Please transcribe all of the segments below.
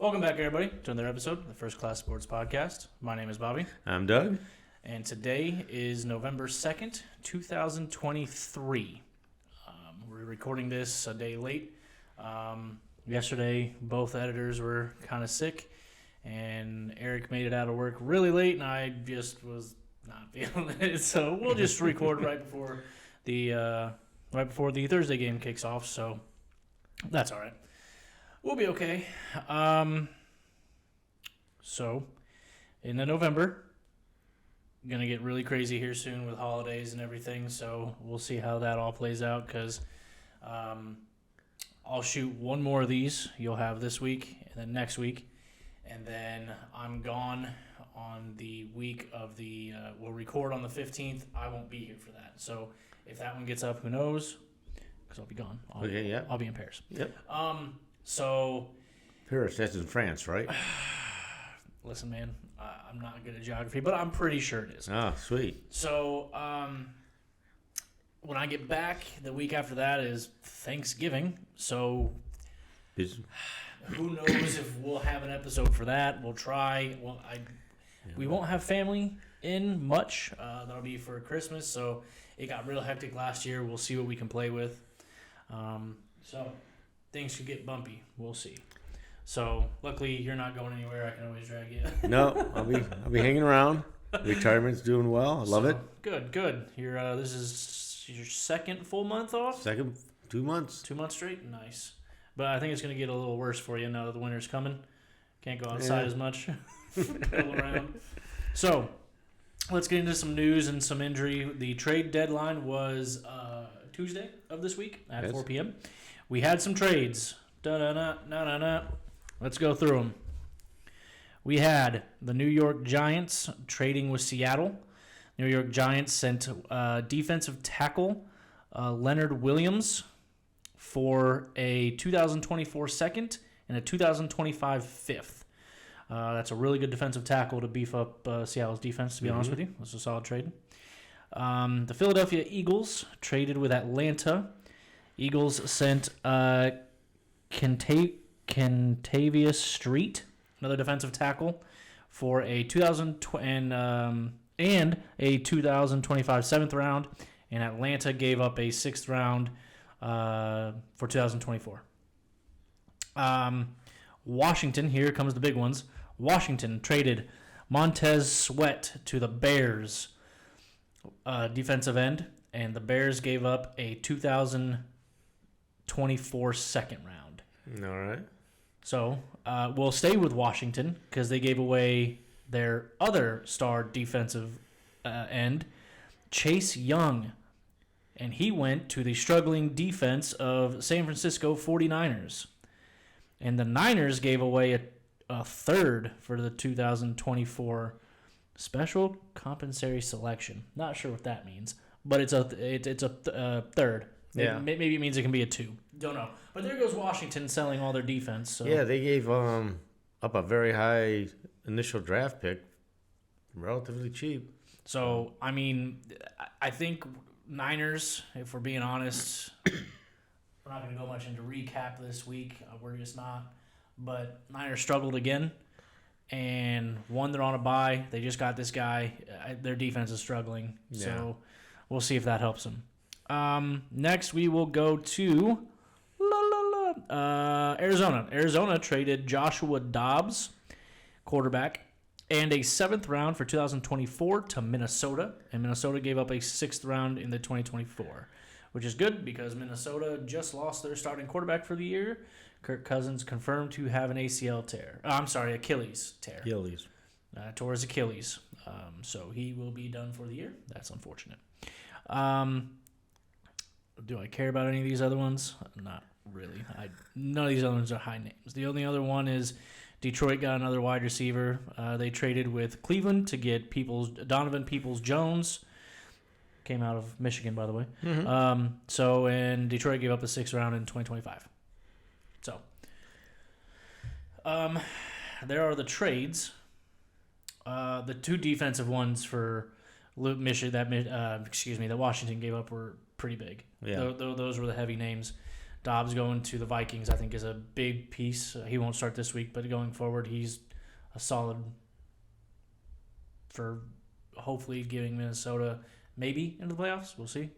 Welcome back, everybody, to another episode of the First Class Sports Podcast. My name is Bobby. I'm Doug. And today is November 2nd, 2023. We're recording this a day late. Yesterday, both editors were kind of sick, and Eric made it out of work really late, and I just was not feeling it. So we'll just record right before the Thursday game kicks off, so that's all right. We'll be okay. So, in November, going to get really crazy here soon with holidays and everything, so we'll see how that all plays out, because I'll shoot one more of these. You'll have this week and then next week, and then I'm gone on the week of the we'll record on the 15th. I won't be here for that, so if that one gets up, who knows, because I'll be gone. I'll be in Paris. Yep. So Paris, that's in France, right? Listen, man, I'm not good at geography, but I'm pretty sure it is. Ah, sweet. So when I get back, the week after that is Thanksgiving. So who knows if we'll have an episode for that. We'll try. We won't have family in much. That'll be for Christmas. So it got real hectic last year. We'll see what we can play with. So things could get bumpy. We'll see. So luckily you're not going anywhere. I can always drag you. No, I'll be hanging around. Retirement's doing well. I love it. Good. This is your second full month off? Second 2 months. 2 months straight? Nice. But I think it's going to get a little worse for you now that the winter's coming. Can't go outside as much. Pull around. So let's get into some news and some injury. The trade deadline was Tuesday of this week at 4 p.m. We had some trades. Let's go through them. We had the New York Giants trading with Seattle. New York Giants sent defensive tackle Leonard Williams for a 2024 second and a 2025 fifth. That's a really good defensive tackle to beef up Seattle's defense, to be honest with you. That's a solid trade. The Philadelphia Eagles traded with Atlanta. Eagles sent Kentavious Street, another defensive tackle, for a 2025 seventh round, and Atlanta gave up a sixth round for 2024. Washington, here comes the big ones. Washington traded Montez Sweat to the Bears, defensive end, and the Bears gave up a 2024 second round. All right. So we'll stay with Washington because they gave away their other star defensive end, Chase Young, and he went to the struggling defense of San Francisco 49ers. And the Niners gave away a third for the 2024 special compensatory selection. Not sure what that means, but it's a third. Yeah. Maybe it means it can be a 2. Don't know. But there goes Washington selling all their defense. So. Yeah, they gave up a very high initial draft pick, relatively cheap. So, I mean, I think Niners, if we're being honest, we're not going to go much into recap this week. We're just not. But Niners struggled again. And one, they're on a bye. They just got this guy. Their defense is struggling. Yeah. So we'll see if that helps them. Next, we will go to Arizona. Arizona traded Joshua Dobbs, quarterback, and a seventh round for 2024 to Minnesota. And Minnesota gave up a sixth round in the 2024, which is good because Minnesota just lost their starting quarterback for the year. Kirk Cousins confirmed to have an Achilles tear. Tore his Achilles. So he will be done for the year. That's unfortunate. Do I care about any of these other ones? Not really. None of these other ones are high names. The only other one is Detroit got another wide receiver. They traded with Cleveland to get Donovan Peoples-Jones. Came out of Michigan, by the way. Mm-hmm. And Detroit gave up a sixth round in 2025. So, there are the trades. The two defensive ones for Michigan that Washington gave up were pretty big. Yeah. Those were the heavy names. Dobbs going to the Vikings, I think, is a big piece. He won't start this week, but going forward, he's a solid for hopefully giving Minnesota maybe into the playoffs. We'll see.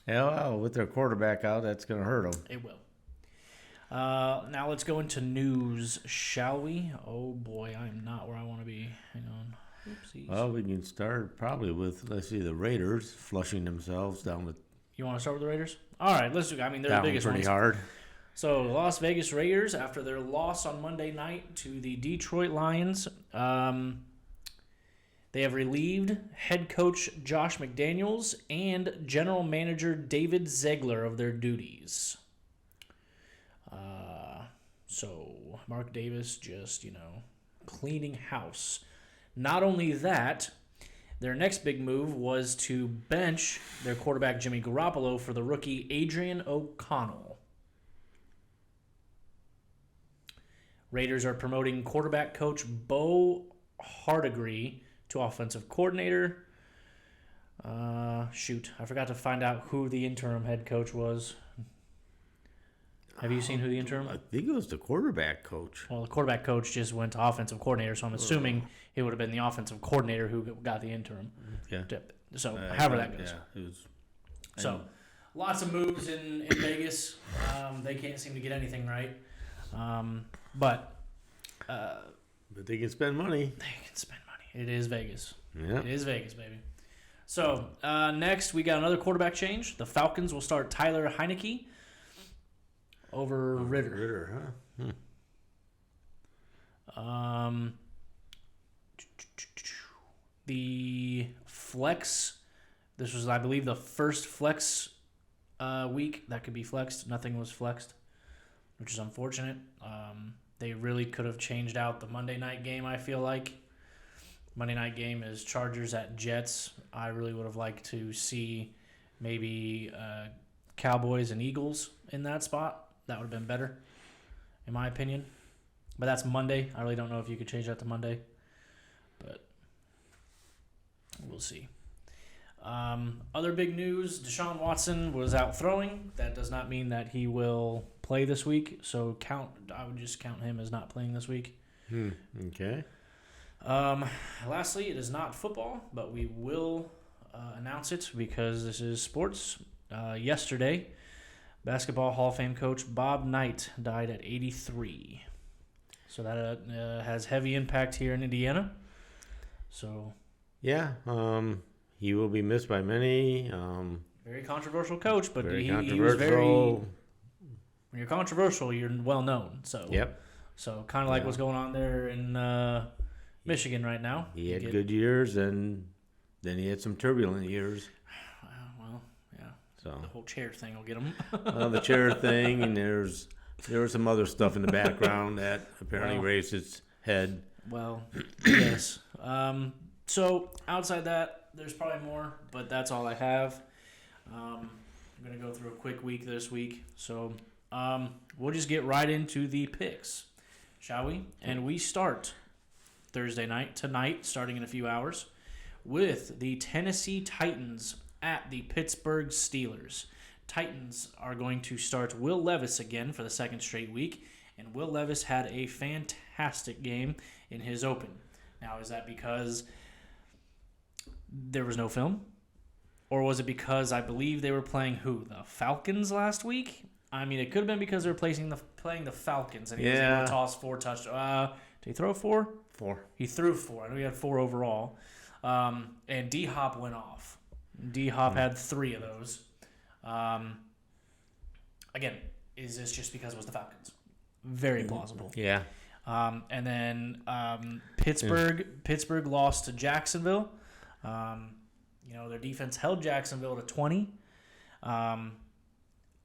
Yeah, well, with their quarterback out, that's going to hurt them. It will. Now let's go into news, shall we? Oh, boy, I am not where I want to be. Hang on. Oopsies. Well, we can start probably with, let's see, the Raiders flushing themselves down the You want to start with the Raiders? All right, let's do. I mean, they're the down biggest pretty ones. hard. So, the Las Vegas Raiders, after their loss on Monday night to the Detroit Lions, they have relieved head coach Josh McDaniels and general manager David Ziegler of their duties. So, Mark Davis just, cleaning house. Not only that, their next big move was to bench their quarterback Jimmy Garoppolo for the rookie Adrian O'Connell. Raiders are promoting quarterback coach Bo Hardigree to offensive coordinator. I forgot to find out who the interim head coach was. Have you seen who the interim? I think it was the quarterback coach. Well, the quarterback coach just went to offensive coordinator, so I'm assuming it would have been the offensive coordinator who got the interim. Yeah. So, however that goes. Yeah, it was. So, lots of moves in Vegas. They can't seem to get anything right. But they can spend money. they can spend money. It is Vegas. Yeah. It is Vegas, baby. So, next, we got another quarterback change. The Falcons will start Tyler Heineke over Ritter. Ritter, huh? The flex, this was, I believe, the first flex week that could be flexed. Nothing was flexed, which is unfortunate. They really could have changed out the Monday night game, I feel like. Monday night game is Chargers at Jets. I really would have liked to see maybe Cowboys and Eagles in that spot. That would have been better, in my opinion. But that's Monday. I really don't know if you could change that to Monday. But we'll see. Other big news, Deshaun Watson was out throwing. That does not mean that he will play this week. So I would just count him as not playing this week. Okay. Lastly, it is not football, but we will announce it because this is sports. Yesterday, Basketball Hall of Fame coach Bob Knight died at 83. So that has heavy impact here in Indiana. So Yeah, he will be missed by many. very controversial coach, but Very he controversial. was very. When you're controversial, you're well known. So Yep. So kind of like Yeah. what's going on there in Michigan right now. He had good years, and then he had some turbulent years. Well, yeah. So The whole chair thing will get him. the chair thing, and there was some other stuff in the background that apparently Well. raised its head. Well, yes. So outside that, there's probably more, but that's all I have. I'm going to go through a quick week this week. So we'll just get right into the picks, shall we? And we start Thursday night, tonight, starting in a few hours, with the Tennessee Titans at the Pittsburgh Steelers. Titans are going to start Will Levis again for the second straight week, and Will Levis had a fantastic game in his open. Now, is that because there was no film? Or was it because I believe they were playing who? The Falcons last week? I mean, it could have been because they were playing the Falcons, and he was able to toss 4 touchdowns. Did he throw 4? 4. He threw 4. I know he had 4 overall. And D-Hop went off. D-Hop had 3 of those. Again, is this just because it was the Falcons? Very plausible. Yeah. And then Pittsburgh lost to Jacksonville. Their defense held Jacksonville to 20.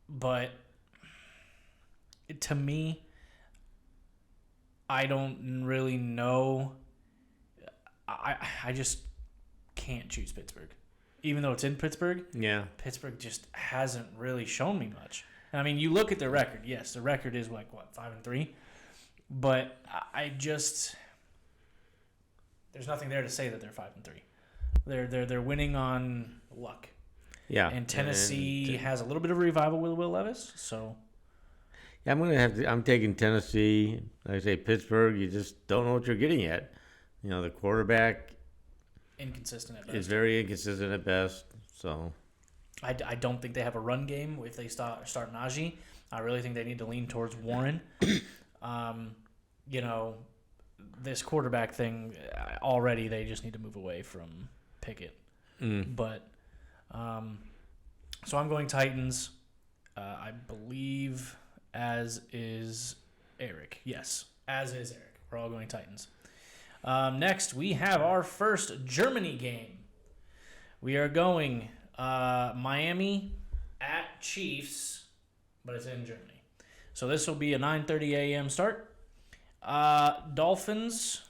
But to me, I don't really know. I just can't choose Pittsburgh. Even though it's in Pittsburgh, Yeah. Pittsburgh just hasn't really shown me much. I mean, you look at their record. Yes, the record is 5-3, but I just there's nothing there to say that they're 5-3. They're winning on luck. Yeah. And Tennessee has a little bit of a revival with Will Levis. So Yeah, I'm taking Tennessee. Like I say, Pittsburgh, you just don't know what you're getting yet. The quarterback inconsistent at is best. very inconsistent at best. So I don't think they have a run game if they start Najee. I really think they need to lean towards Warren. This quarterback thing, already they just need to move away from Pickett. But so I'm going Titans. I believe as is Eric. Yes, as is Eric. We're all going Titans. Next, we have our first Germany game. We are going Miami at Chiefs, but it's in Germany. So this will be a 9:30 a.m. start. Dolphins,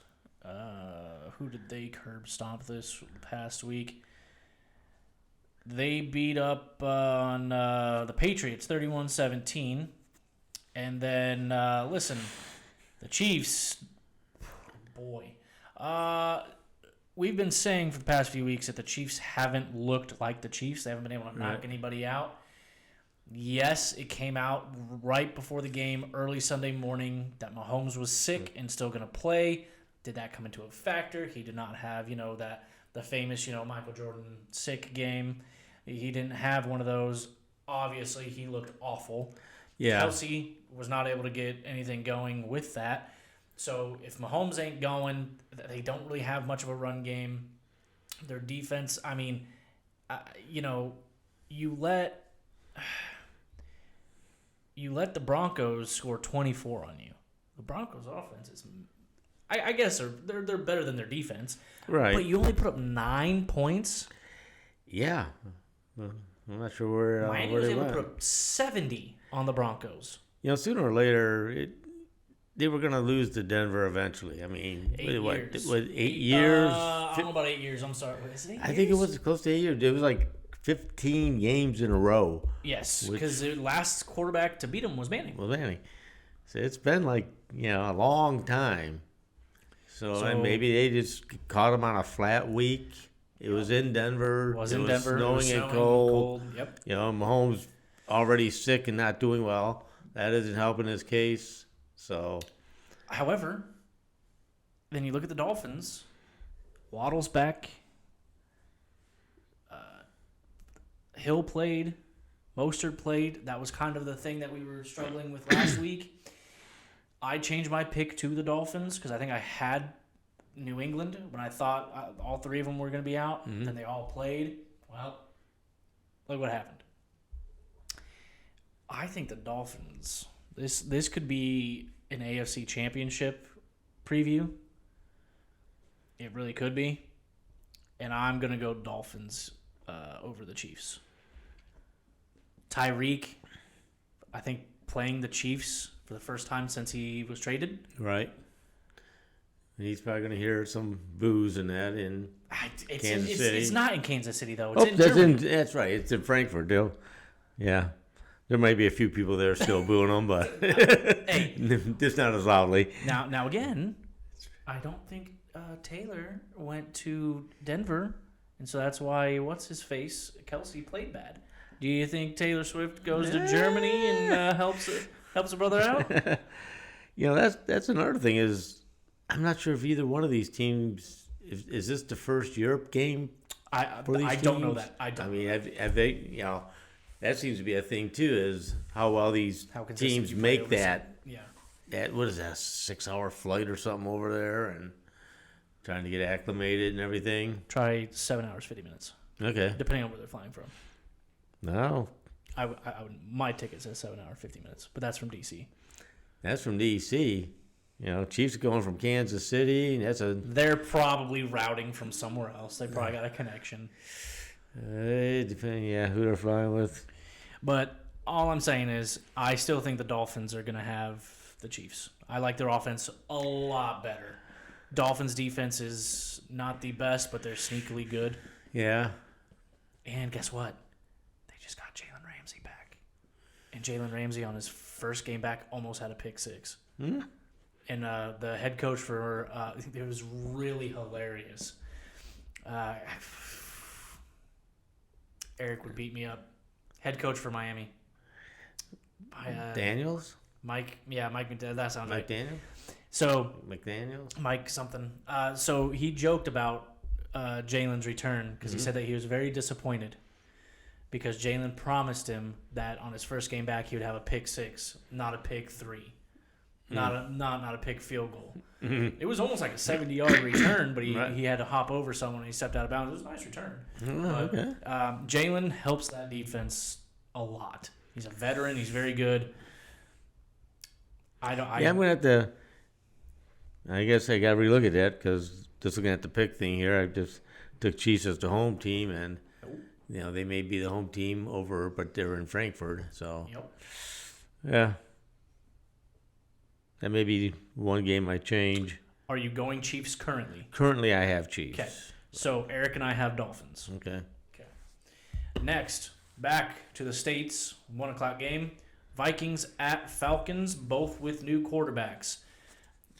who did they curb stomp this past week? They beat up on the Patriots 31-17. And then, listen, the Chiefs, boy. We've been saying for the past few weeks that the Chiefs haven't looked like the Chiefs. They haven't been able to knock anybody out. Yes, it came out right before the game, early Sunday morning, that Mahomes was sick and still going to play. Did that come into a factor? He did not have, the famous, Michael Jordan sick game. He didn't have one of those. Obviously, he looked awful. yeah, Kelsey was not able to get anything going with that. So if Mahomes ain't going, they don't really have much of a run game. Their defense, you let the Broncos score 24 on you. The Broncos' offense is, I guess they're better than their defense. right. But you only put up 9 points. Yeah. Well, I'm not sure where Miami where was they able went. to put up 70 on the Broncos. Sooner or later, they were going to lose to Denver eventually. I mean, 8 years. What 8 years? I don't know about 8 years. I'm sorry. Is it 8 I years? think it was close to 8 years. It was like 15 games in a row. Yes, because the last quarterback to beat him was Manning. Well, Manny. So it's been like, a long time. So and maybe they just caught him on a flat week. It was in Denver. It was Denver. Snowing and cold. Yep. Mahomes already sick and not doing well. That isn't helping his case. So, However, then you look at the Dolphins. Waddle's back. Hill played. Mostert played. That was kind of the thing that we were struggling with last week. I changed my pick to the Dolphins because I think I had New England when I thought all three of them were going to be out. Mm-hmm. Then they all played. Well, look what happened. I think the Dolphins, this could be an AFC championship preview. It really could be. And I'm going to go Dolphins over the Chiefs. Tyreek, I think, playing the Chiefs for the first time since he was traded. right. And he's probably going to hear some boos in that in Kansas City. It's not in Kansas City, though. It's in Germany. That's right. It's in Frankfurt, Dill. Yeah. There might be a few people there still booing them, but Hey. just not as loudly. Now again, I don't think Taylor went to Denver, and so that's why what's-his-face, Kelsey, played bad. Do you think Taylor Swift goes to Germany and helps a brother out? That's another thing is I'm not sure if either one of these teams is this the first Europe game for these teams? Don't know that. I mean, have they? That seems to be a thing too. Is how well these consistent teams you play make overseas. that. Yeah. That what is that? 6-hour flight or something over there, and trying to get acclimated and everything. Try 7 hours 50 minutes, Okay. depending on where they're flying from. No, I would, my ticket says 7 hour 50 minutes, but that's from DC. that's from D.C. Chiefs are going from Kansas City. They're probably routing from somewhere else. They probably got a connection. Depending, who they're flying with. But all I'm saying is I still think the Dolphins are going to have the Chiefs. I like their offense a lot better. Dolphins' defense is not the best, but they're sneakily good. Yeah. And guess what? They just got Jalen Ramsey back. And Jalen Ramsey on his first game back almost had a pick six. Hmm? And the head coach for it was really hilarious. Eric would beat me up. Head coach for Miami. Daniels? Mike. Yeah, Mike. That sounds Mike right. Daniels? So McDaniels? Mike something. So he joked about Jalen's return because he said that he was very disappointed because Jalen promised him that on his first game back he would have a pick 6, not a pick 3, not a pick field goal. It was almost like a 70-yard return, but he had to hop over someone and he stepped out of bounds. It was a nice return. Okay. Jalen helps that defense a lot. He's a veteran. He's very good. I'm gonna have to. I guess I got to relook at that because just looking at the pick thing here, I just took Chiefs as the home team, and they may be the home team but they're in Frankfurt, so yeah, that may be one game I change. Are you going Chiefs currently? Currently, I have Chiefs. Okay, so Eric and I have Dolphins. Okay. Next, back to the States, 1:00 game. Vikings at Falcons, both with new quarterbacks.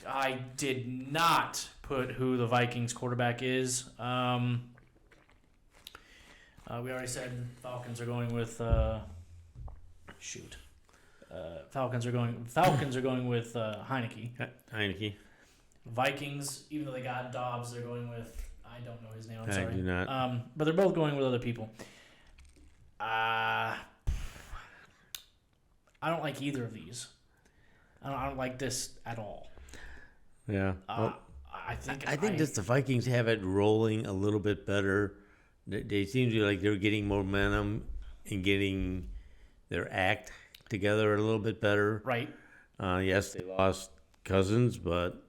I did not put who the Vikings quarterback is. We already said Falcons are going with Falcons are going with Heineke. Heineke. Vikings, even though they got Dobbs, they're going with I don't know his name. I'm sorry. I do not. But they're both going with other people. I don't like either of these. I don't like this at all. Yeah. I think just the Vikings have it rolling a little bit better. They seem to like they're getting momentum and getting their act together a little bit better. Right. Yes, they lost Cousins, but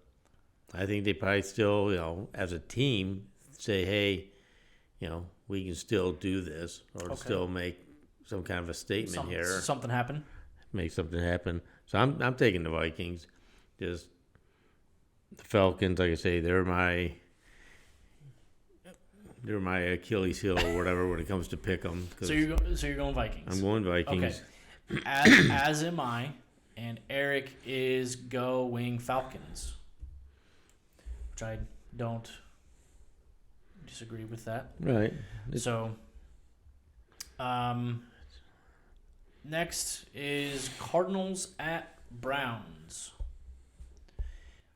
I think they probably still, as a team, say, hey, we can still do this or still make some kind of a statement here. Something happen. Make something happen. So I'm taking the Vikings. Just the Falcons, like I say, they're my Achilles heel or whatever when it comes to Pickem. So you're going Vikings. I'm going Vikings. Okay. As am I, and Eric is going Falcons, which I don't disagree with that. Right. So, next is Cardinals at Browns.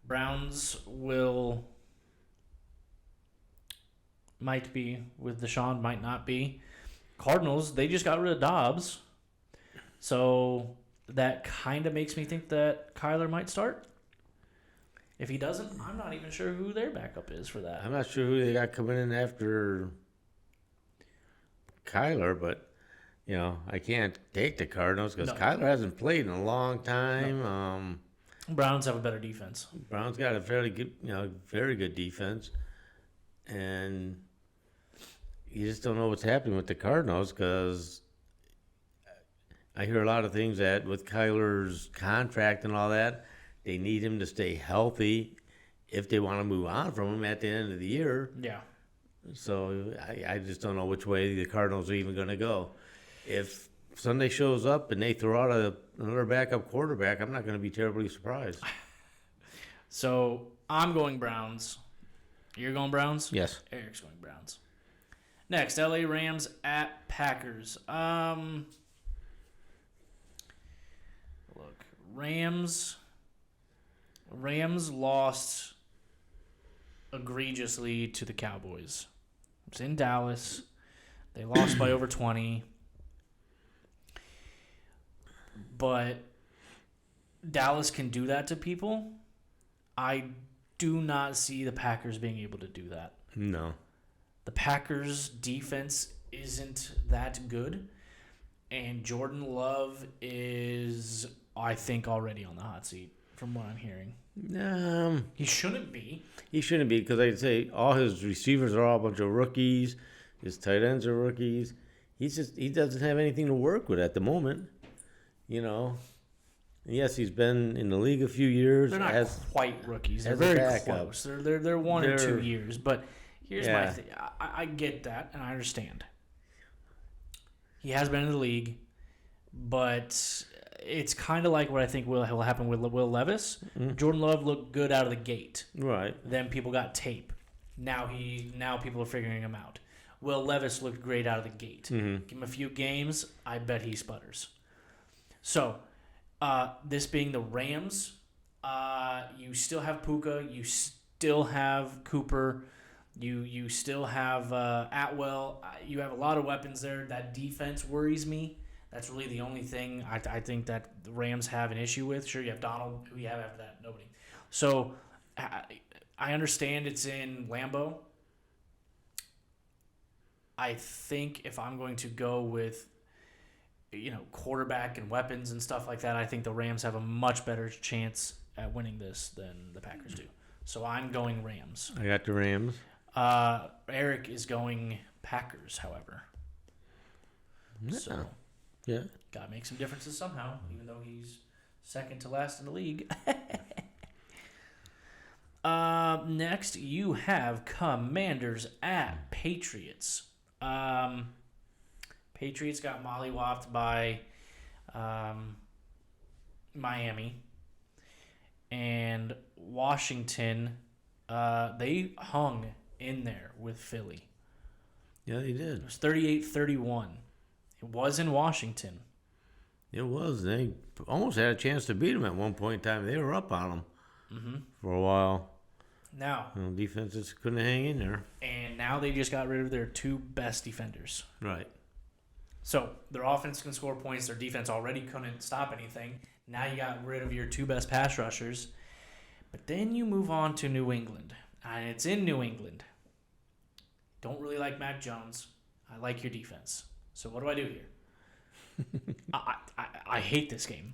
Browns might be with Deshaun, might not be. Cardinals, they just got rid of Dobbs. So that kind of makes me think that Kyler might start. If he doesn't, I'm not even sure who their backup is for that. I'm not sure who they got coming in after Kyler, but I can't take the Cardinals because Kyler hasn't played in a long time. No. Browns have a better defense. Browns got a fairly good, very good defense, and you just don't know what's happening with the Cardinals because I hear a lot of things that with Kyler's contract and all that, they need him to stay healthy if they want to move on from him at the end of the year. Yeah. So I just don't know which way the Cardinals are even going to go. If Sunday shows up and they throw out another backup quarterback, I'm not going to be terribly surprised. So I'm going Browns. You're going Browns? Yes. Eric's going Browns. Next, LA Rams at Packers. Look, Rams lost egregiously to the Cowboys. It's in Dallas. They lost by over 20. But Dallas can do that to people. I do not see the Packers being able to do that. No. The Packers' defense isn't that good. And Jordan Love is, I think, already on the hot seat, from what I'm hearing. He shouldn't be. He shouldn't be because I'd say all his receivers are all a bunch of rookies. His tight ends are rookies. He doesn't have anything to work with at the moment. Yes, he's been in the league a few years. They're not quite rookies. They're as a very backup. close. They're 1 or 2 years. But here's my thing. I get that, and I understand. He has been in the league, but it's kind of like what I think will happen with Will Levis. Mm-hmm. Jordan Love looked good out of the gate. Right. Then people got tape. Now people are figuring him out. Will Levis looked great out of the gate. Mm-hmm. Give him a few games, I bet he sputters. So, this being the Rams, you still have Puka, you still have Cooper, you still have Atwell. You have a lot of weapons there. That defense worries me. That's really the only thing I think that the Rams have an issue with. Sure, you have Donald. Who you have after that? Nobody. So, I understand it's in Lambeau. I think if I'm going to go with, quarterback and weapons and stuff like that, I think the Rams have a much better chance at winning this than the Packers do. So I'm going Rams. I got the Rams. Eric is going Packers, however. Yeah. So, Yeah. gotta make some differences somehow, even though he's second to last in the league. Next, you have Commanders at Patriots. Patriots got mollywopped by Miami. And Washington, they hung in there with Philly. Yeah, they It did. was 38-31. It was in Washington. It was. They almost had a chance to beat them at one point in time. They were up on them for a while. Now, Defenses couldn't hang in there. and now they just got rid of their two best defenders. Right. So their offense can score points. Their defense already couldn't stop anything. Now you got rid of your two best pass rushers. But then you move on to New England. And it's in New England. Don't really like Mac Jones. I like your defense. So what do I do here? I hate this game.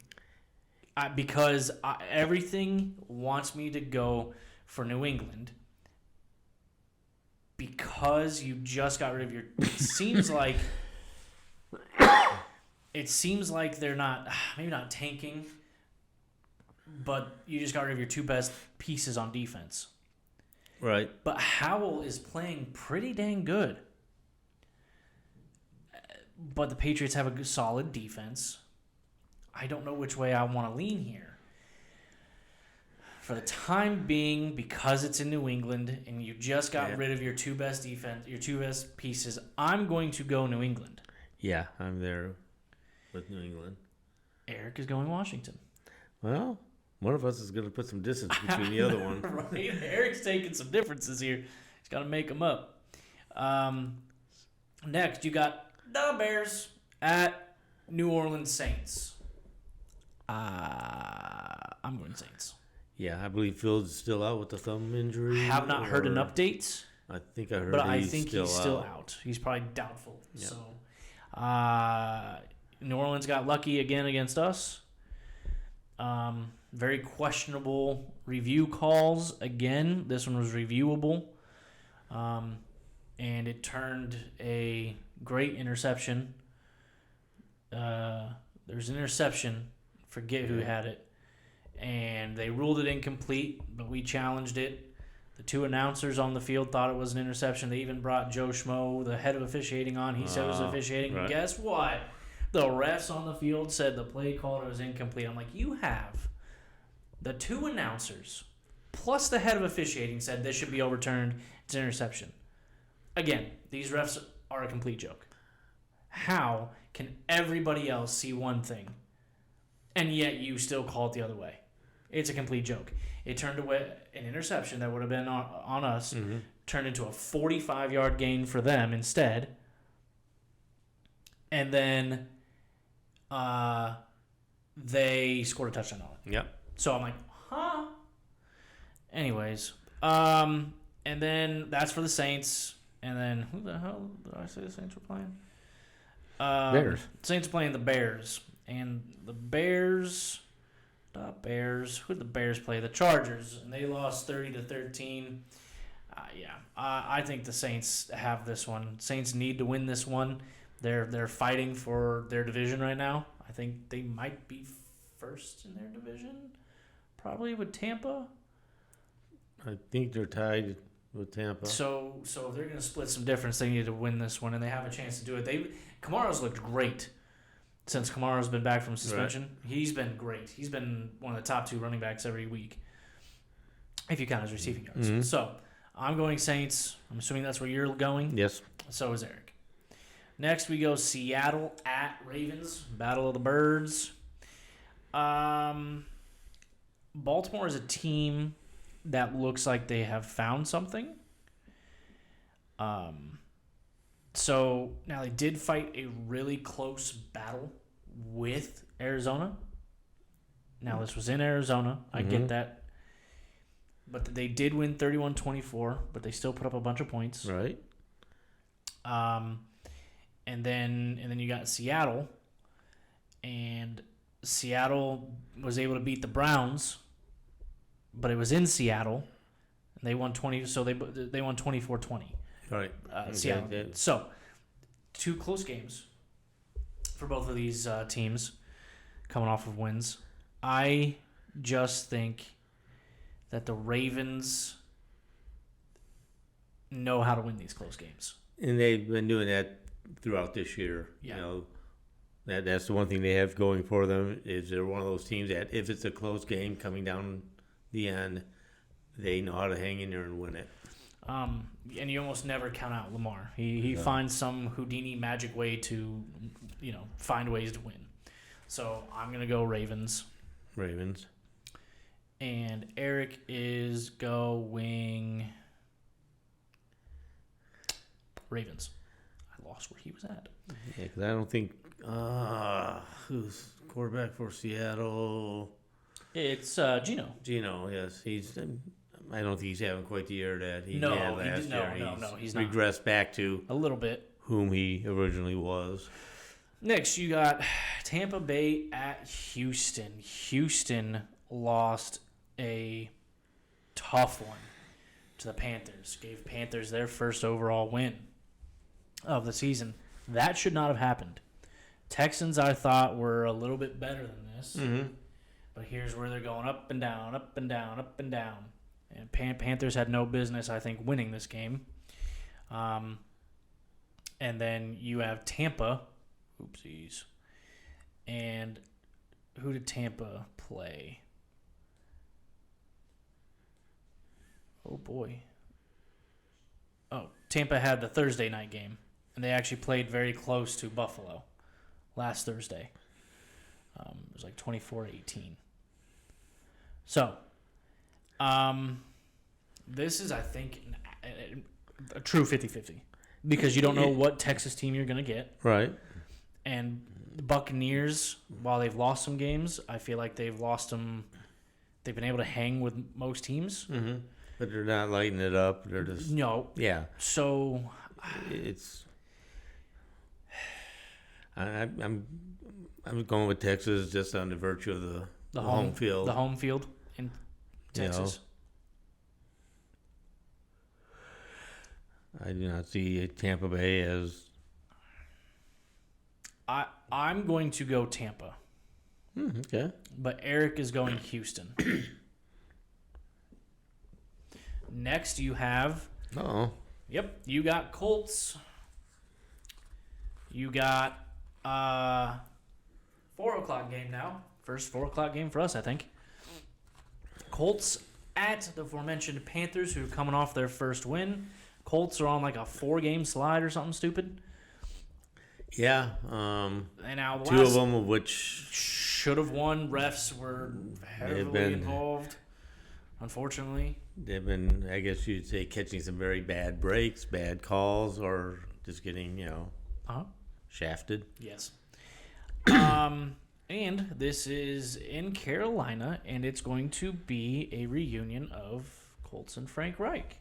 Because everything wants me to go for New England. Because you just got rid of your... It seems like they're not, maybe not tanking, but you just got rid of your two best pieces on defense. Right. But Howell is playing pretty dang good. But the Patriots have a solid defense. I don't know which way I want to lean here. For the time being, because it's in New England and you just got rid of your two best pieces, I'm going to go New England. Yeah, I'm there with New England. Eric is going Washington. Well, one of us is going to put some distance between the other one. Right? Eric's taking some differences here. He's got to make them up. Next, you got the Bears at New Orleans Saints. I'm going Saints. Yeah, I believe Fields is still out with the thumb injury. I have not heard an update. I think I heard But I think he's still out. He's probably doubtful. Yeah. So, New Orleans got lucky again against us. Very questionable review calls. Again, this one was reviewable. And it turned a great interception. There's an interception. Forget who had it. And they ruled it incomplete, but we challenged it. The two announcers on the field thought it was an interception. They even brought Joe Schmo, the head of officiating, on. He said it was officiating. Right. Guess what? The refs on the field said the play call was incomplete. I'm like, you have the two announcers plus the head of officiating said this should be overturned. It's an interception. Again, these refs are a complete joke. How can everybody else see one thing and yet you still call it the other way? It's a complete joke. It turned away an interception that would have been on us, turned into a 45-yard gain for them instead. And then they scored a touchdown on it. Yep. So I'm like, huh? Anyways, and then that's for the Saints. And then who the hell did I say the Saints were playing? Bears. Saints are playing the Bears. And the Bears... Who did the Bears play? The Chargers, and they lost 30-13. I think the Saints have this one. Saints need to win this one. They're fighting for their division right now. I think they might be first in their division, probably with Tampa. I think they're tied with Tampa. So if they're going to split some difference, they need to win this one, and they have a chance to do it. Kamara's looked great. Since Kamara's been back from suspension, He's been great. He's been one of the top two running backs every week, if you count his receiving yards. So I'm going Saints. I'm assuming that's where you're going. Yes. So is Eric. Next, we go Seattle at Ravens. Battle of the Birds. Baltimore is a team that looks like they have found something. So now they did fight a really close battle with Arizona. Now this was in Arizona. I get that. But they did win 31-24, but they still put up a bunch of points. Right. And then you got Seattle, and Seattle was able to beat the Browns, but it was in Seattle, and they won 20. So they won 24-20. Right. Seattle. So 2 close games for both of these teams, coming off of wins. I just think that the Ravens know how to win these close games. And they've been doing that throughout this year. Yeah. You know, that's the one thing they have going for them is they're one of those teams that if it's a close game coming down the end, they know how to hang in there and win it. And you almost never count out Lamar. He finds some Houdini magic way to, find ways to win. So I'm going to go Ravens. Ravens. And Eric is going Ravens. I lost where he was at. Yeah, because I don't think who's quarterback for Seattle? It's Gino. Gino, yes, I don't think he's having quite the year that he No, had last year. he's not. Regressed back to A little bit. whom he originally was. Next, you got Tampa Bay at Houston. Houston lost a tough one to the Panthers. Gave Panthers their first overall win of the season. That should not have happened. Texans, I thought, were a little bit better than this. Mm-hmm. But here's where they're going up and down, up and down, up and down. And Panthers had no business, I think, winning this game. And then you have Tampa. Oopsies. And who did Tampa play? Oh, boy. Oh, Tampa had the Thursday night game. And they actually played very close to Buffalo last Thursday. It was like 24-18. So, this is, I think, a true 50-50. Because you don't know what Texas team you're going to get. Right. And the Buccaneers, while they've lost some games, I feel like they've lost them. They've been able to hang with most teams. Mm-hmm. But they're not lighting it up. They're just... No. Yeah. So... It's... I'm going with Texas just on the virtue of the home field. The home field in Texas. I do not see Tampa Bay as... I'm going to go Tampa. Okay. But Eric is going Houston. Next, you have... Uh-oh. Yep, you got Colts. You got 4 o'clock game now. First 4 o'clock game for us, I think. Colts at the aforementioned Panthers, who are coming off their first win. Colts are on like a 4-game slide or something stupid. Yeah. And now the 2 of them of which should have won. Refs were heavily involved, unfortunately. They've been, I guess you'd say, catching some very bad breaks, bad calls, or just getting, shafted. Yes. And this is in Carolina, and it's going to be a reunion of Colts and Frank Reich.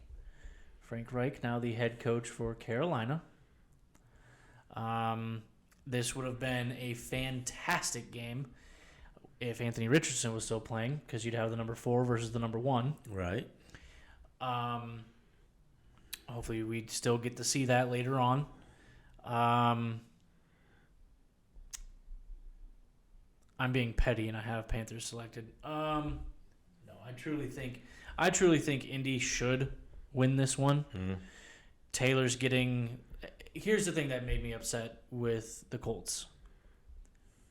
Frank Reich, now the head coach for Carolina. This would have been a fantastic game if Anthony Richardson was still playing, because you'd have the number 4 versus the number 1. Right. Hopefully we'd still get to see that later on. I'm being petty, and I have Panthers selected. No, I truly think Indy should win this one. Mm-hmm. Taylor's getting... Here's the thing that made me upset with the Colts.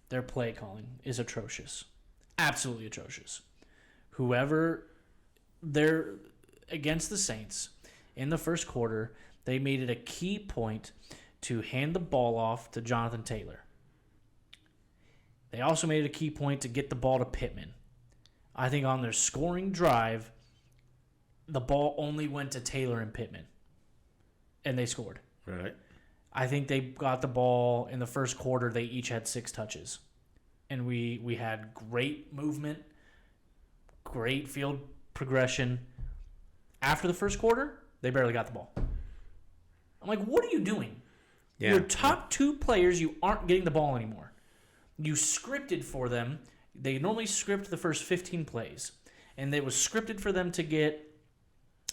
Their play calling is atrocious. Absolutely atrocious. They're against the Saints. in the first quarter, they made it a key point to hand the ball off to Jonathan Taylor. They also made it a key point to get the ball to Pittman. I think on their scoring drive, the ball only went to Taylor and Pittman, and they scored. Right. I think they got the ball in the first quarter. They each had 6 touches. And we had great movement, great field progression. After the first quarter, they barely got the ball. I'm like, what are you doing? Yeah. Your top 2 players, you aren't getting the ball anymore. You scripted for them. They normally script the first 15 plays. And it was scripted for them to get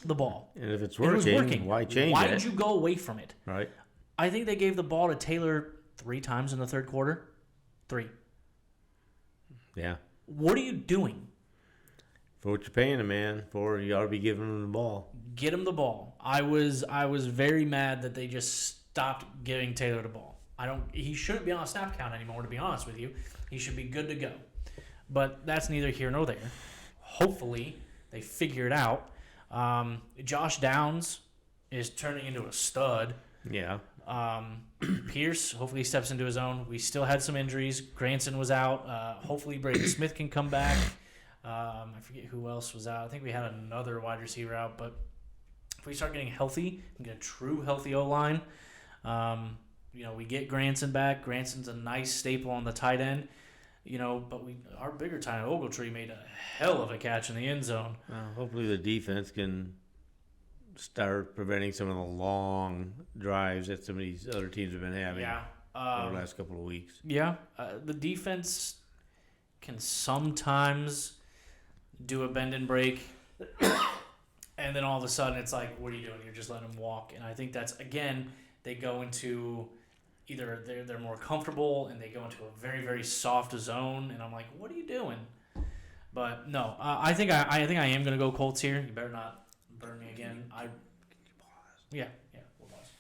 the ball. And if it's And it working, was working. why change Why it? did you go away from it? Right. I think they gave the ball to Taylor 3 times in the third quarter. 3. Yeah. What are you doing? For what you're paying a man for, you ought to be giving him the ball. Get him the ball. I was very mad that they just stopped giving Taylor the ball. He shouldn't be on a snap count anymore, to be honest with you. He should be good to go. But that's neither here nor there. Hopefully, they figure it out. Josh Downs is turning into a stud. Yeah. Pierce, hopefully, steps into his own. We still had some injuries. Granson was out. Hopefully, Braden Smith can come back. I forget who else was out. I think we had another wide receiver out. But if we start getting healthy and get a true healthy O-line, we get Granson back. Granson's a nice staple on the tight end. But our bigger tight end, Ogletree, made a hell of a catch in the end zone. Hopefully the defense can start preventing some of the long drives that some of these other teams have been having over the last couple of weeks. Yeah. The defense can sometimes do a bend and break, and then all of a sudden it's like, what are you doing? You're just letting them walk. And I think that's, again, they go into either they're more comfortable and they go into a very, very soft zone, and I'm like, what are you doing? But no, I think I am gonna go Colts here. You better not burn me again. Yeah, we'll pause.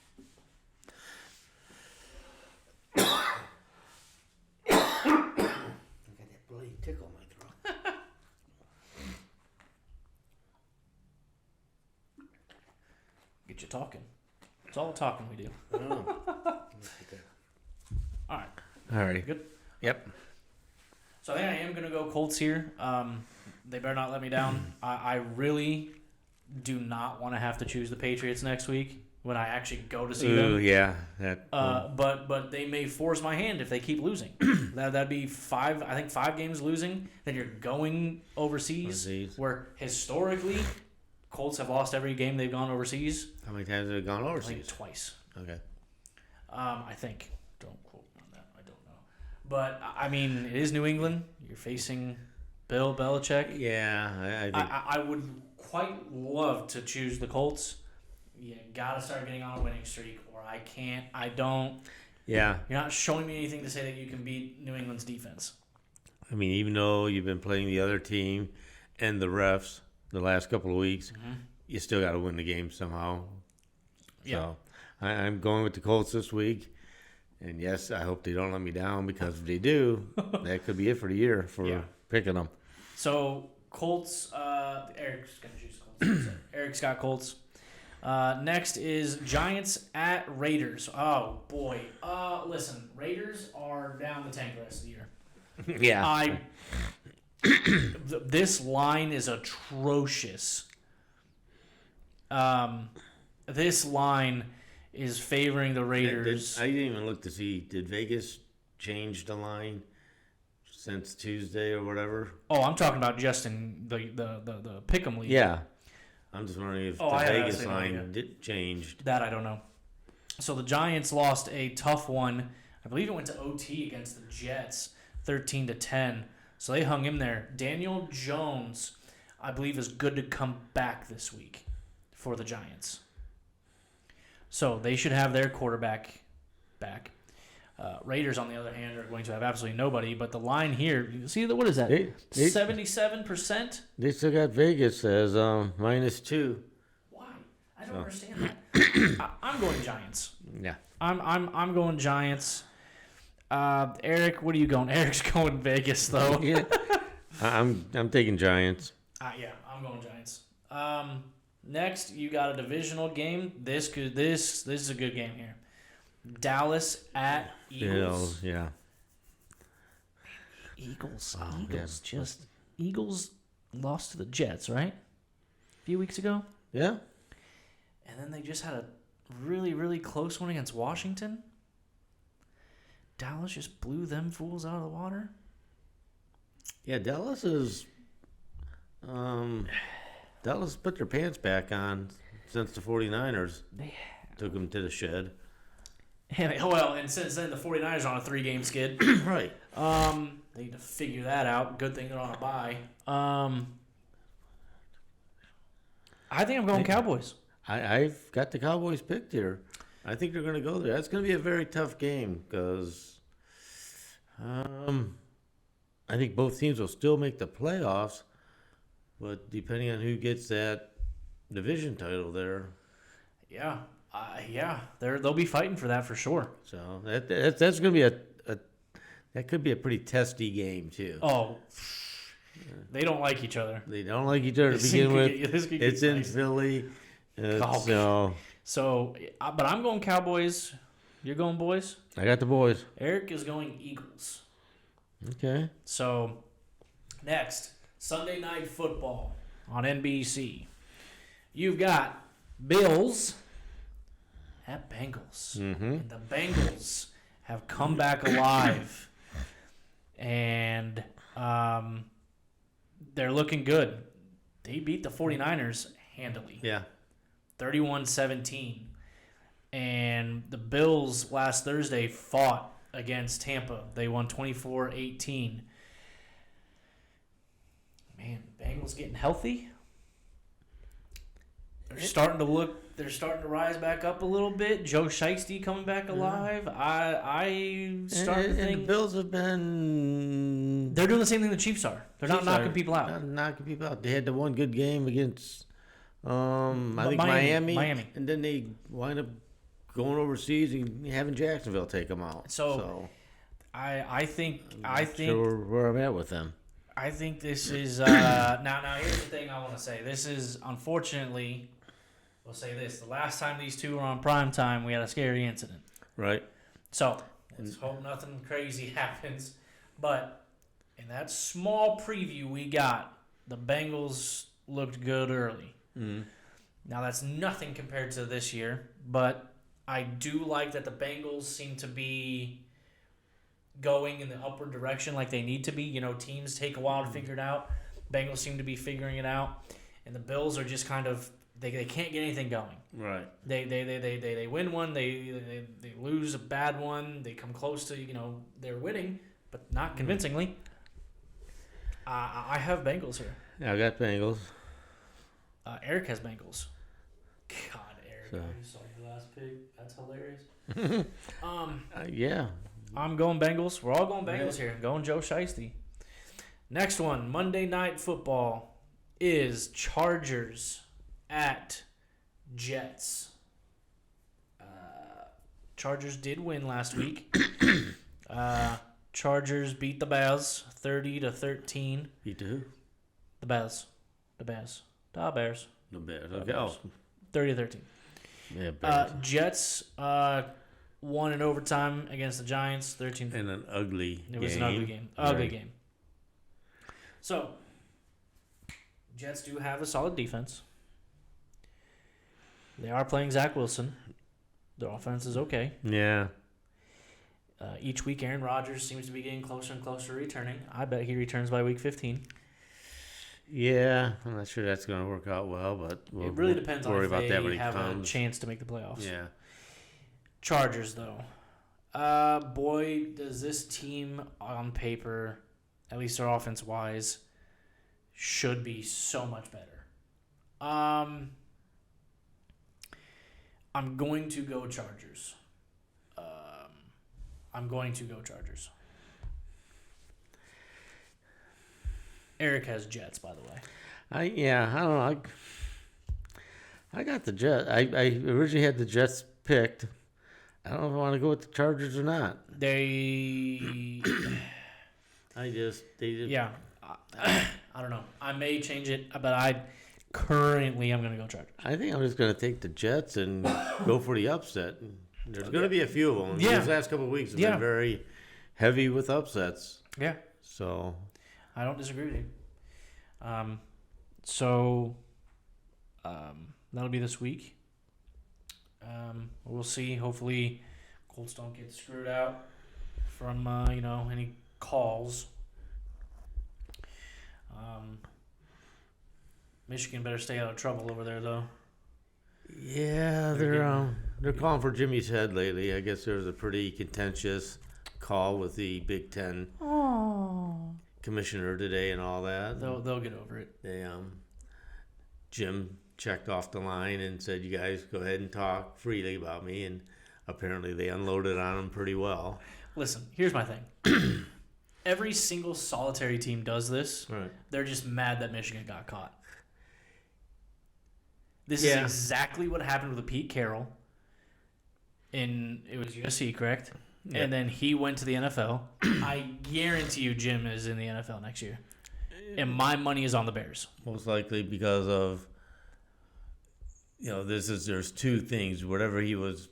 I got that bloody tickle in my throat. Get you talking. It's all the talking we do. All right. All right. Good. Yep. So I think I am going to go Colts here. They better not let me down. I really do not want to have to choose the Patriots next week when I actually go to see them. Yeah. But they may force my hand if they keep losing. That'd be 5 games losing. Then you're going overseas. Where historically, Colts have lost every game they've gone overseas. How many times have they gone overseas? I think twice. Okay. I think. Don't quote me on that. I don't know. But, I mean, it is New England. You're facing Bill Belichick. Yeah. I think. I would quite love to choose the Colts. You got to start getting on a winning streak, or I don't. Yeah. You're not showing me anything to say that you can beat New England's defense. I mean, even though you've been playing the other team and the refs the last couple of weeks, you still got to win the game somehow. Yeah. So I'm going with the Colts this week. And, yes, I hope they don't let me down, because if they do, that could be it for the year for picking them. So, Colts, Eric's going to choose Colts. Eric's got Colts. Next is Giants at Raiders. Oh, boy. Listen, Raiders are down the tank the rest of the year. Yeah. This line is atrocious. This line is favoring the Raiders. I didn't even look to see, did Vegas change the line since Tuesday or whatever? Oh, I'm talking about just in the Pickem league. Yeah. I'm just wondering if the Vegas line idea. changed. That I don't know. So the Giants lost a tough one. I believe it went to OT against the Jets, 13-10. So they hung in there. Daniel Jones, I believe, is good to come back this week for the Giants. So they should have their quarterback back. Raiders, on the other hand, are going to have absolutely nobody. But the line here, see, what is that? 77%? They still got Vegas as -2. Why? I don't understand that. I'm going Giants. Yeah. I'm going Giants. Eric, what are you going? Eric's going Vegas though. Yeah. I'm taking Giants. Yeah, I'm going Giants. Next, you got a divisional game. This is a good game here. Dallas at Eagles. Yeah. Eagles. Wow, Eagles. yeah. Just Eagles lost to the Jets, right? A few weeks ago. Yeah. And then they just had a really, really close one against Washington. Dallas just blew them fools out of the water. Yeah, Dallas put their pants back on since the 49ers took them to the shed. And since then, the 49ers are on a 3-game skid. Right. They need to figure that out. Good thing they're on a bye. I think I'm going Cowboys. I've got the Cowboys picked here. I think they're going to go there. That's going to be a very tough game because I think both teams will still make the playoffs, but depending on who gets that division title there. Yeah. They'll be fighting for that for sure. So that's going to be that could be a pretty testy game too. Oh, they don't like each other. They don't like each other to begin with. It's in Philly. So, but I'm going Cowboys. You're going boys? I got the boys. Eric is going Eagles. Okay. So, next, Sunday Night Football on NBC. You've got Bills at Bengals. Mm-hmm. And the Bengals have come back alive. And they're looking good. They beat the 49ers handily. Yeah. 31-17. And the Bills last Thursday fought against Tampa. They won 24-18. Man, Bengals getting healthy. They're starting to rise back up a little bit. Joe Shiesty coming back alive. I started to think the Bills have been. They're doing the same thing the Chiefs are. They're not knocking people out. Not knocking people out. They had the one good game against I think Miami. And then they wind up going overseas and having Jacksonville take them out. So I think sure where I'm at with them. I think this is now here's the thing I want to say. This is unfortunately, we'll say this, the last time these two were on prime time, we had a scary incident. Right. So let's hope nothing crazy happens. But in that small preview we got, the Bengals looked good early. Mm. Now that's nothing compared to this year, but I do like that the Bengals seem to be going in the upward direction like they need to be. You know, teams take a while to figure it out. Bengals seem to be figuring it out, and the Bills are just kind of they can't get anything going. Right. They win one, they lose a bad one, they come close to they're winning, but not convincingly. I have Bengals here. Yeah, I got Bengals. Eric has Bengals. God, Eric, I saw your last pick. That's hilarious. Yeah. I'm going Bengals. We're all going Bengals here. I'm going Joe Shiesty. Next one, Monday Night Football, is Chargers at Jets. Chargers did win last week. Chargers beat the Bears 30-13. Beat who? The Bears. The Bears. The Bears. The Bears. Okay. Oh. 30-13. Yeah, Bears. Jets won in overtime against the Giants, 13. And an ugly game. It was an ugly game. Ugly game. So, Jets do have a solid defense. They are playing Zach Wilson. Their offense is okay. Yeah. Each week, Aaron Rodgers seems to be getting closer and closer to returning. I bet he returns by week 15. Yeah, I'm not sure that's going to work out well, but it really depends on if they when he have comes. a chance to make the playoffs. Yeah. Chargers, though. Boy, does this team on paper, at least their offense-wise, should be so much better. I'm going to go Chargers. Eric has Jets, by the way. I don't know. I got the Jets. I originally had the Jets picked. I don't know if I want to go with the Chargers or not. They Yeah. I don't know. I may change it, but Currently, I'm going to go Chargers. I think I'm just going to take the Jets and go for the upset. There's going to be a few of them. Yeah. These last couple of weeks have Yeah. been very heavy with upsets. Yeah. So I don't disagree with you. So that'll be this week. We'll see. Hopefully, Colts don't get screwed out from any calls. Michigan better stay out of trouble over there, though. yeah, they're calling for Jimmy's head lately. I guess there was a pretty contentious call with the Big Ten commissioner today and all that. They'll get over it. They Jim checked off the line and said, "You guys go ahead and talk freely about me," and apparently they unloaded on him pretty well. Listen, here's my thing. Every single solitary team does this. Right. They're just mad that Michigan got caught. This Yeah. is exactly what happened with Pete Carroll. It was USC, correct? Yeah. And then he went to the NFL. I guarantee you Jim is in the NFL next year. And my money is on the Bears. Most likely because of, there's two things. Whatever he was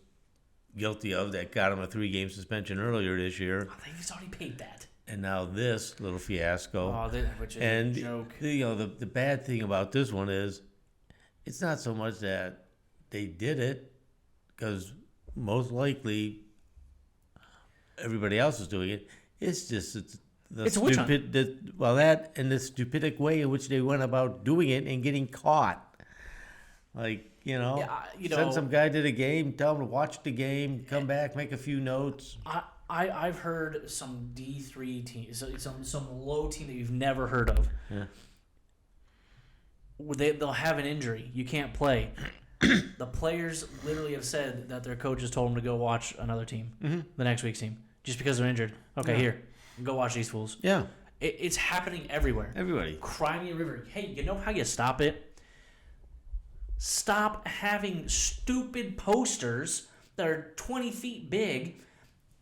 guilty of that got him a 3-game suspension earlier this year, I think he's already paid that. and now this little fiasco. Which is And a joke. the bad thing about this one is, it's not so much that they did it, because most likely everybody else is doing it. It's just It's a witch hunt. That and the stupid way in which they went about doing it and getting caught. Like, send some guy to the game, tell him to watch the game, come back, make a few notes. I've heard some D3 teams, some low team that you've never heard of. Yeah. They'll have an injury. You can't play. The players literally have said that their coaches told them to go watch another team, the next week's team, just because they're injured. Okay, Yeah. here, go watch these fools. Yeah, It's happening everywhere. everybody. Crimea River. Hey, you know how you stop it? Stop having stupid posters that are 20 feet big.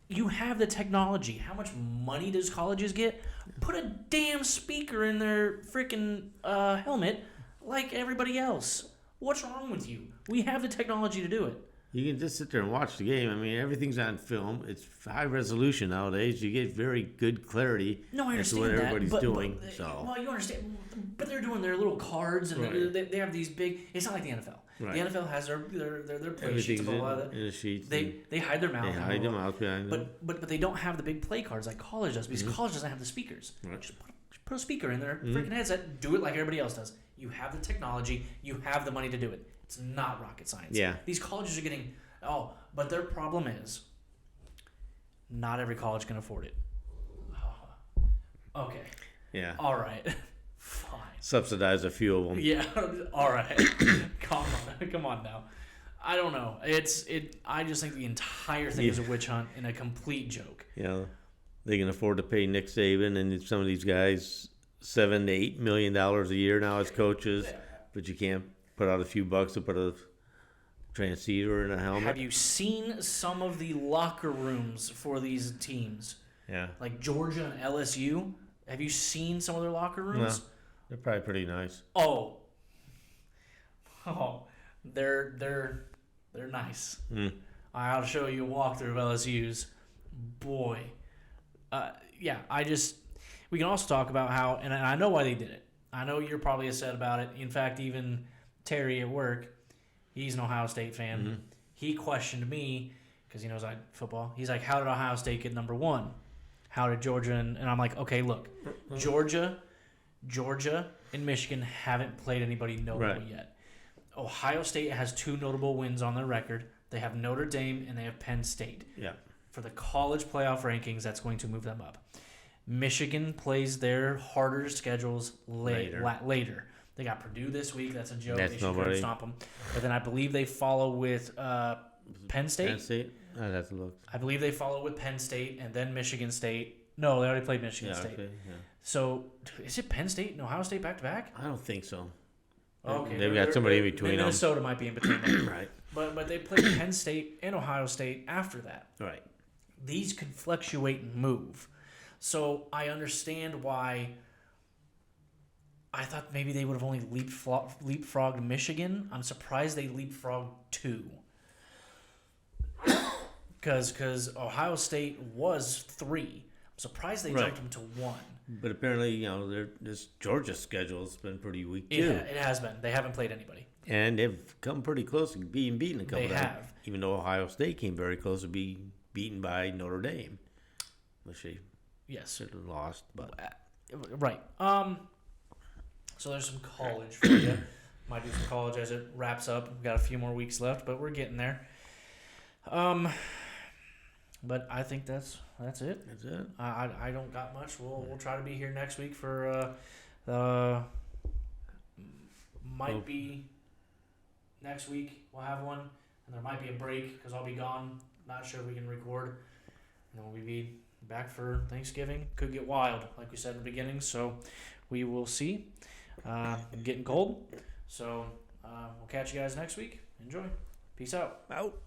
You have the technology. How much money does colleges get? Put a damn speaker in their freaking helmet like everybody else. What's wrong with you? We have the technology to do it. You can just sit there and watch the game. I mean, everything's on film. It's high resolution nowadays. You get very good clarity No, I as to understand what that. everybody's doing. Well, you understand. But they're doing their little cards, and Right. they have these big. It's not like the NFL. Right. The NFL has their play sheets. Everything's Blah, blah, blah. in the sheets. They hide their mouth. They hide them out behind them. But they don't have the big play cards like college does, because college doesn't have the speakers. Right. Just put a speaker in their freaking headset. Do it like everybody else does. You have the technology. You have the money to do it. It's not rocket science. Yeah. These colleges are getting but their problem is not every college can afford it. Okay. Yeah. All right. Fine. Subsidize a few of them. Yeah. All right. Come on now. I don't know. I just think the entire thing is a witch hunt and a complete joke. They can afford to pay Nick Saban and some of these guys $7 to $8 million a year now as coaches, but you can't put out a few bucks to put a transceiver in a helmet. Have you seen some of the locker rooms for these teams? Yeah. Like Georgia and LSU? Have you seen some of their locker rooms? No, they're probably pretty nice. Oh, they're nice. I'll show you a walkthrough of LSU's. Boy, we can also talk about how, and I know why they did it. I know you're probably upset about it. In fact, even Terry at work, he's an Ohio State fan. He questioned me because he knows I football. He's like, "How did Ohio State get number one? How did Georgia?" And I'm like, "Okay, look, Georgia, and Michigan haven't played anybody notable yet. Ohio State has 2 notable wins on their record. They have Notre Dame and they have Penn State. Yeah. For the college playoff rankings, that's going to move them up. Michigan plays their harder schedules later. They got Purdue this week. That's a joke. That's they should nobody. stop them. But then I believe they follow with Penn State. Penn State? I'd have to look. I believe they follow with Penn State and then Michigan State. No, they already played Michigan State. Okay, yeah. So is it Penn State and Ohio State back to back? I don't think so. Okay, They've got somebody in between them. Minnesota might be in between them. Right. But they played Penn State and Ohio State after that. Right. These could fluctuate and move. So I understand why I thought maybe they would have only leapfrogged Michigan. I'm surprised they leapfrogged 2. Because Ohio State was 3. I'm surprised they Right. jumped them to 1. But apparently, this Georgia schedule's been pretty weak It, too, it has been. They haven't played anybody. and they've come pretty close to being beaten a couple They times. have. Even though Ohio State came very close to being beaten by Notre Dame, which they Yes. should have lost. But Right. So there's some college for you. Might do some college as it wraps up. We've got a few more weeks left, but we're getting there. But I think that's it. that's it. I don't got much. We'll try to be here next week for might be next week we'll have one, and there might be a break because I'll be gone. Not sure if we can record. And then we'll be back for Thanksgiving. Could get wild, like we said in the beginning. So we will see. Getting cold. So we'll catch you guys next week. Enjoy. Peace out. Out.